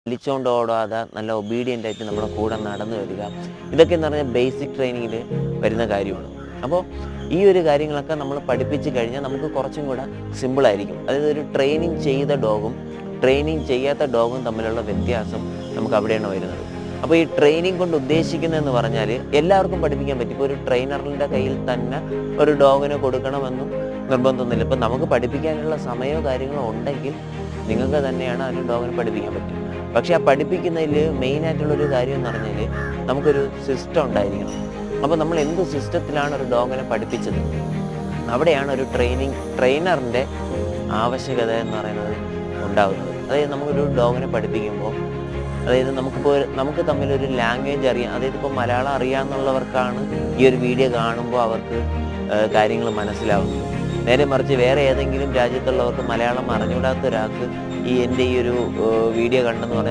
വലിച്ചുകൊണ്ട് ഓടാതെ നല്ല ഒബീഡിയൻ്റ് ആയിട്ട് നമ്മുടെ കൂടെ നടന്നു വരിക. ഇതൊക്കെ എന്ന് പറഞ്ഞാൽ ബേസിക് ട്രെയിനിങ്ങിൽ വരുന്ന കാര്യമാണ്. അപ്പോൾ ഈ ഒരു കാര്യങ്ങളൊക്കെ നമ്മൾ പഠിപ്പിച്ച് കഴിഞ്ഞാൽ നമുക്ക് കുറച്ചും കൂടെ സിമ്പിളായിരിക്കും. അതായത് ഒരു ട്രെയിനിങ് ചെയ്ത ഡോഗും ട്രെയിനിങ് ചെയ്യാത്ത ഡോഗും തമ്മിലുള്ള വ്യത്യാസം നമുക്ക് അവിടെയാണ് വരുന്നത്. അപ്പോൾ ഈ ട്രെയിനിങ് കൊണ്ട് ഉദ്ദേശിക്കുന്നതെന്ന് പറഞ്ഞാൽ എല്ലാവർക്കും പഠിപ്പിക്കാൻ പറ്റും. ഇപ്പോൾ ഒരു ട്രെയിനറിൻ്റെ കയ്യിൽ തന്നെ ഒരു ഡോഗിനെ കൊടുക്കണമെന്നും നിർബന്ധമൊന്നുമില്ല. ഇപ്പം നമുക്ക് പഠിപ്പിക്കാനുള്ള സമയമോ കാര്യങ്ങളോ ഉണ്ടെങ്കിൽ നിങ്ങൾക്ക് തന്നെയാണ് ആ ഒരു ഡോഗിനെ പഠിപ്പിക്കാൻ പറ്റും. പക്ഷേ ആ പഠിപ്പിക്കുന്നതിൽ മെയിനായിട്ടുള്ളൊരു കാര്യം എന്ന് പറഞ്ഞാൽ നമുക്കൊരു സിസ്റ്റം ഉണ്ടായിരിക്കണം. അപ്പോൾ നമ്മൾ എന്ത് സിസ്റ്റത്തിലാണ് ഒരു ഡോഗിനെ പഠിപ്പിച്ചത്, അവിടെയാണ് ഒരു ട്രെയിനറിൻ്റെ ആവശ്യകത എന്ന് പറയുന്നത് ഉണ്ടാകുന്നത്. അതായത് നമുക്കൊരു ഡോഗിനെ പഠിപ്പിക്കുമ്പോൾ, അതായത് നമുക്ക് തമ്മിലൊരു ലാംഗ്വേജ് അറിയാം. അതായത് ഇപ്പോൾ മലയാളം അറിയാമെന്നുള്ളവർക്കാണ് ഈ ഒരു വീഡിയോ കാണുമ്പോൾ അവർക്ക് കാര്യങ്ങൾ മനസ്സിലാവുന്നത്. നേരെ മറിച്ച് വേറെ ഏതെങ്കിലും രാജ്യത്തുള്ളവർക്ക് മലയാളം അറിഞ്ഞുകൂടാത്ത ഒരാൾക്ക് എൻ്റെ ഈ ഒരു വീഡിയോ കണ്ടെന്ന് പറഞ്ഞാൽ